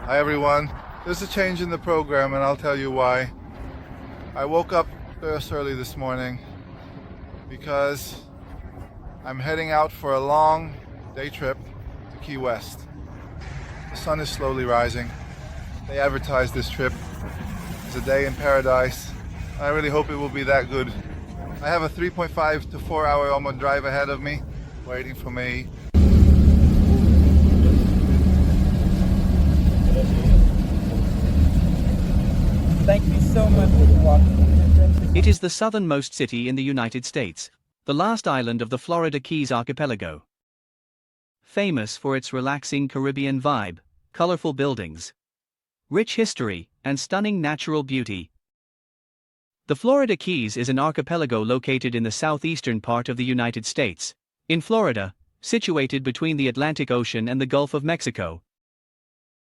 Hi everyone. There's a change in the program and I'll tell you why. I woke up early this morning because I'm heading out for a long day trip to Key West. The sun is slowly rising. They advertised this trip as a day in paradise. I really hope it will be that good. I have a 3.5 to 4 hour almost drive ahead of me, waiting for me. Thank you so much for walking. It is the southernmost city in the United States, the last island of the Florida Keys archipelago. Famous for its relaxing Caribbean vibe, colorful buildings, rich history, and stunning natural beauty. The Florida Keys is an archipelago located in the southeastern part of the United States, in Florida, situated between the Atlantic Ocean and the Gulf of Mexico.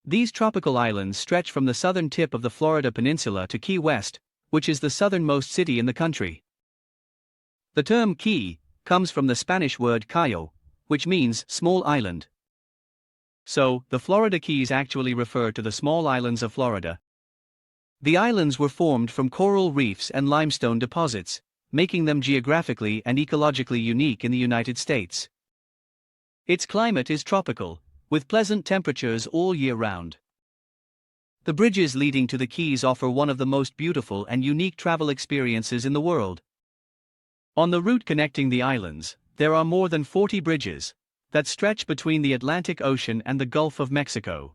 These tropical islands stretch from the southern tip of the Florida peninsula to Key West, which is the southernmost city in the country. The term key comes from the Spanish word cayo, which means small island. So, the Florida Keys actually refer to the small islands of Florida. The islands were formed from coral reefs and limestone deposits, making them geographically and ecologically unique in the United States. Its climate is tropical, with pleasant temperatures all year round. The bridges leading to the Keys offer one of the most beautiful and unique travel experiences in the world. On the route connecting the islands, there are more than 40 bridges that stretch between the Atlantic Ocean and the Gulf of Mexico.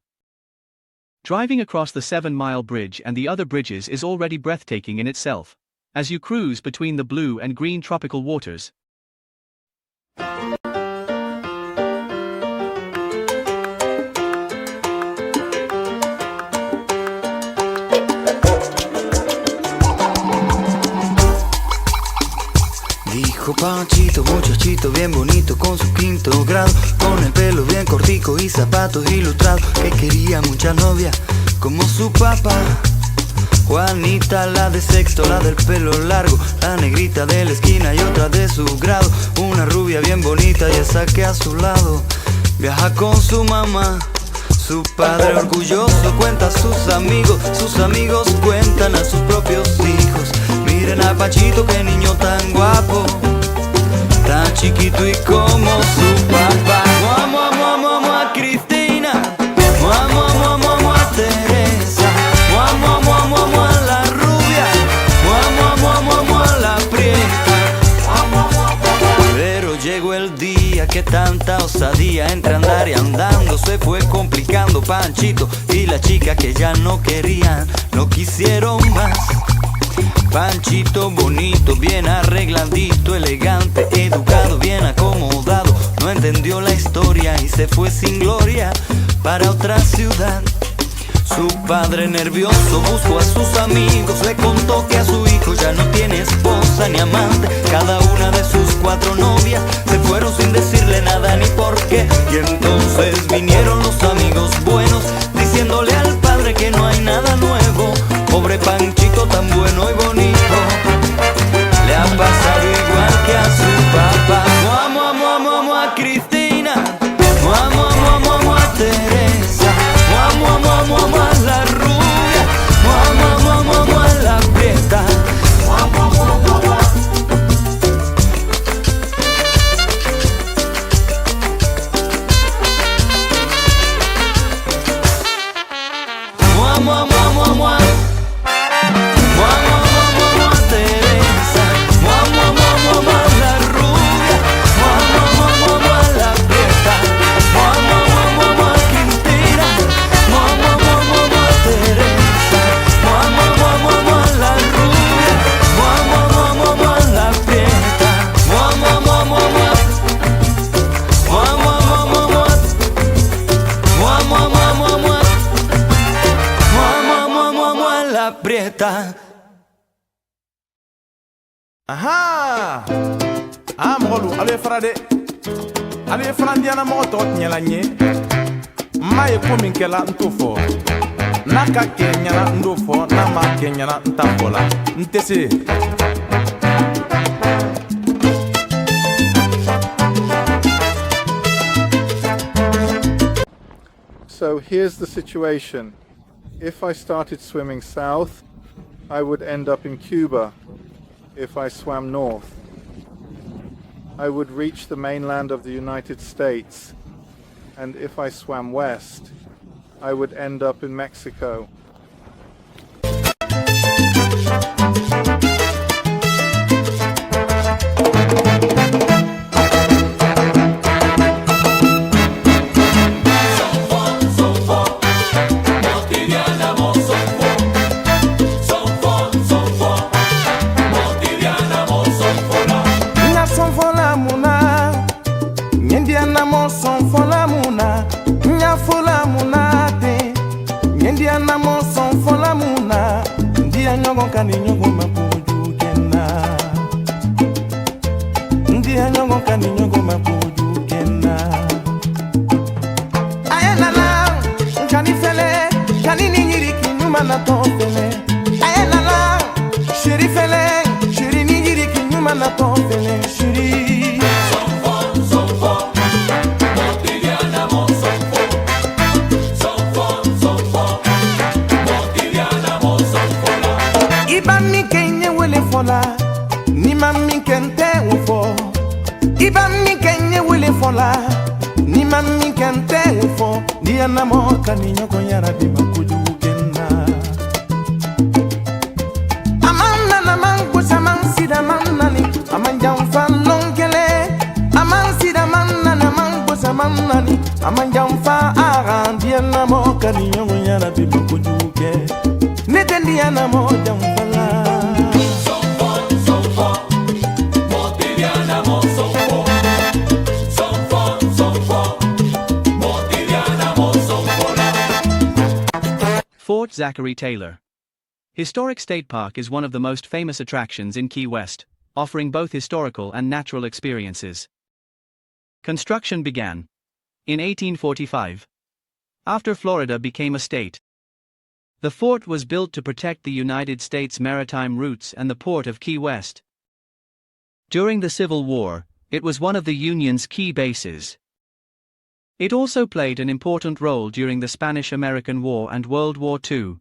Driving across the 7-mile bridge and the other bridges is already breathtaking in itself, as you cruise between the blue and green tropical waters. Dijo Panchito, muchachito bien bonito con su quinto grado, con el pelo bien cortico y zapatos ilustrados, que quería mucha novia como su papá. Juanita, la de sexto, la del pelo largo, la negrita de la esquina y otra de su grado, una rubia bien bonita y esa que a su lado viaja con su mamá. Su padre orgulloso cuenta a sus amigos cuentan a sus propios hijos. Miren a Pachito, qué niño tan guapo, tan chiquito y como su papá. Mua, mua, mua, mua, mua, Cristina, mua, mua, mua, mua, mua, Teresa, mua, mua, mua, mua, mua, la rubia, mua, mua, mua, mua, mua, la prieta. Pero llegó el día que tanta osadía, entre andar y andando se fue complicando. Panchito y la chica que ya no querían, no quisieron más. Panchito bonito, bien arregladito, elegante, educado, bien acomodado, no entendió la historia y se fue sin gloria para otra ciudad. Su padre nervioso buscó a sus amigos, le contó que a su hijo ya no tiene esposa ni amante, cada una de sus 4 novias se fueron sin decirle nada ni por qué. Y entonces vinieron los amigos buenos, diciéndole al padre que no hay nada nuevo. Pobre Panchito tan bueno y bonito, le ha pasado igual que a su papá. Mua, mua, mua, mua, mua, Cristina, mua, mua, mua, mua, mua, Teresa, mua, mua, mua, mua, mua, la rubia, mua, mua, mua, mua, mua, la prieta. Mua, mua, mua, mua, mua. Mua, mua, mua, mua, mua. Aha! Mɔgɔlu, alu ye fara dɛ. Alu ye fara diana mɔgɔ tɔgɔ tiɲɛla n ye. N m'a ye ko min kɛla n t'o fɔ. N'a ka kɛ ɲɛna n t'o fɔ, n'a ma kɛ ɲɛna n t'a fɔ la. N tɛ se. So here's the situation. If I started swimming south, I would end up in Cuba. If I swam north, I would reach the mainland of the United States. And if I swam west, I would end up in Mexico. Fort Zachary Taylor. Historic State Park is one of the most famous attractions in Key West, offering both historical and natural experiences. Construction began in 1845. After Florida became a state, the fort was built to protect the United States maritime routes and the port of Key West. During the Civil War, it was one of the Union's key bases. It also played an important role during the Spanish-American War and World War II.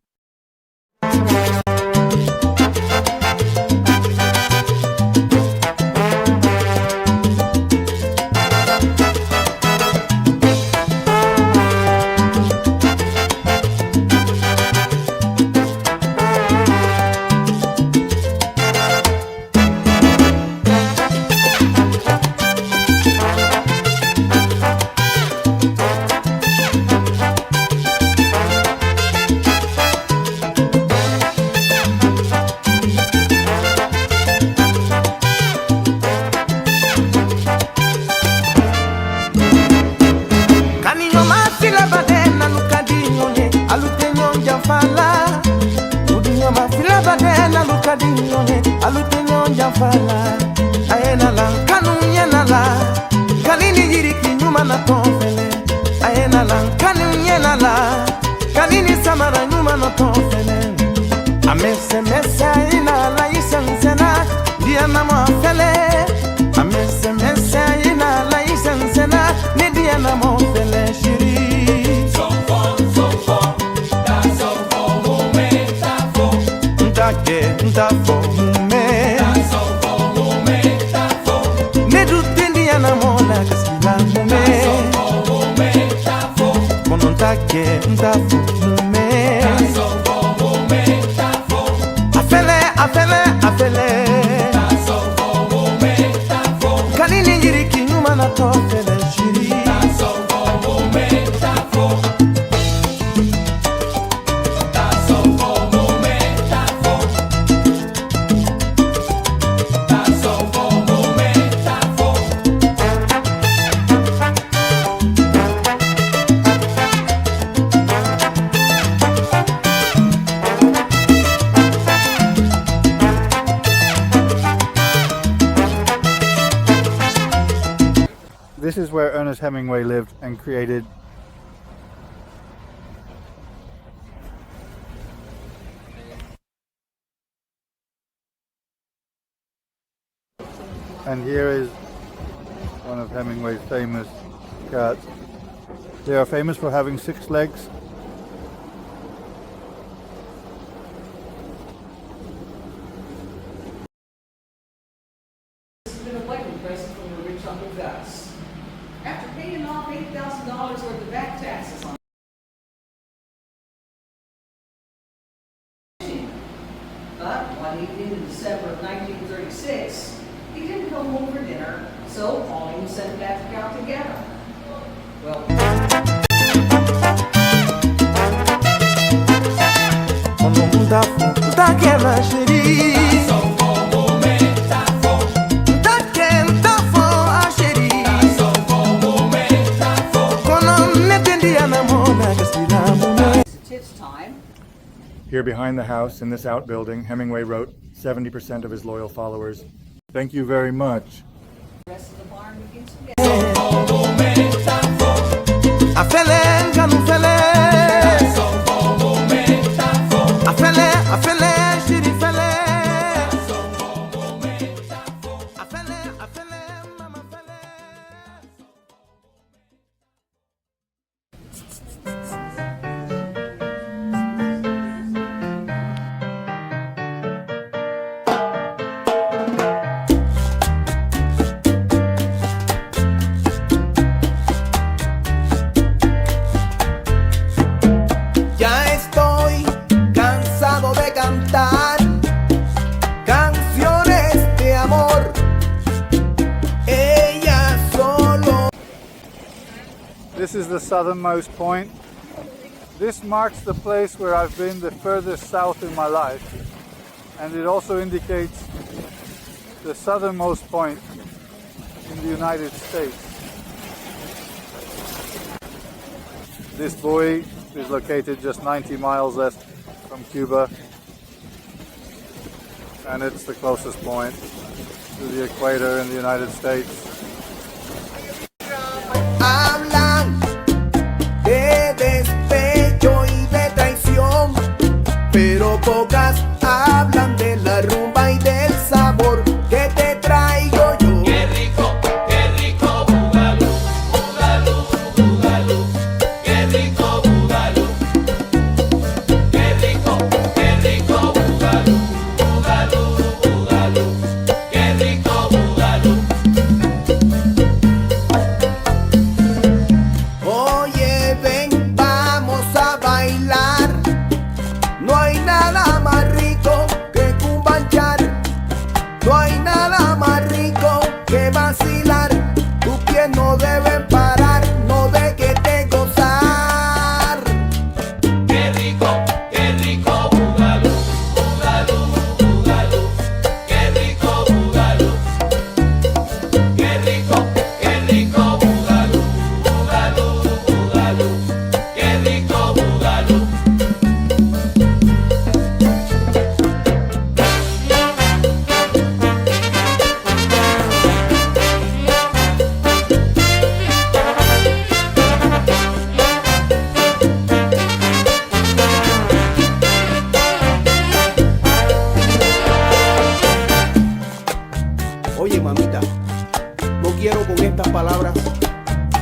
This is where Ernest Hemingway lived and created and here is one of Hemingway's famous cats. They are famous for having 6 legs. This has been a wedding present from the rich Uncle Gus. After paying off $8,000 worth of back taxes on but one evening in December of 1936, he didn't come home for dinner, so Pauline was sent back out to get him. Well, it's his time. Here behind the house in this outbuilding, Hemingway wrote 70% of his loyal followers. Thank you very much. The rest of the barn begins again. Ya estoy cansado de cantar canciones de amor. Ella solo. This is the Southernmost Point. This marks the place where I've been the furthest south in my life, and it also indicates the southernmost point in the United States. This buoy is located just 90 miles west from Cuba, and it's the closest point to the equator in the United States. Hablan de despecho y de traición, pero pocas hablan de la rumba y del sabor que te traigo yo. Qué rico, bugalú, bugalú, bugalú. Qué rico, bugalú. Qué rico, bugalú, bugalú, bugalú. Qué rico, bugalú. Oye, ven, vamos a bailar. No hay nada más rico que cumbanchar. No hay nada más rico que vacilar. Tus pies no deben parar, no déjate gozar. Qué rico, bugalú, bugalú, bugalú. Qué rico, bugalú. Qué rico, bugalú, bugalú, bugalú. Qué rico, bugalú. Oye, mamita, no quiero con estas palabras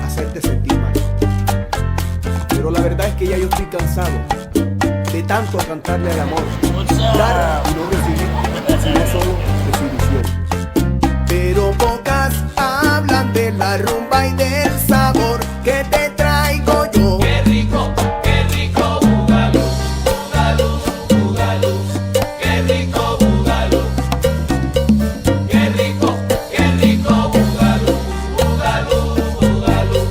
hacerte sentir mal, pero la verdad es que ya yo estoy cansado de tanto cantarle al amor, dar y no recibir, sino solo desilusión. Pero pocas hablan de la rumba y del sabor que te traigo yo. Qué rico, bugalú, bugalú, bugalú. Qué rico, bugalú. Qué rico, bugalú, bugalú, bugalú.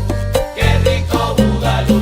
Qué rico, bugalú.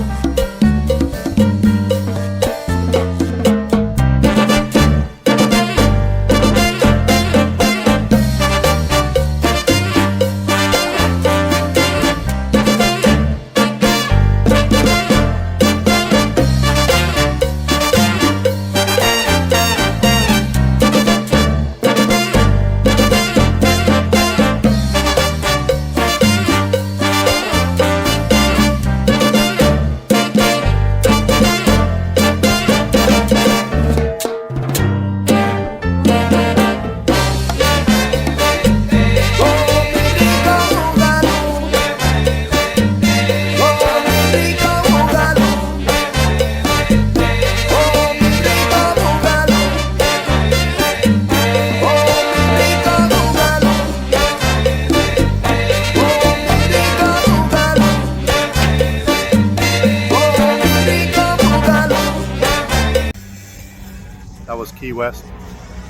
Key West.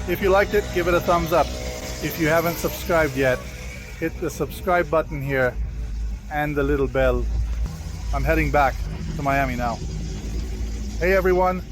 If you liked it, give it a thumbs up. If you haven't subscribed yet, hit the subscribe button here and the little bell. I'm heading back to Miami now. Hey everyone.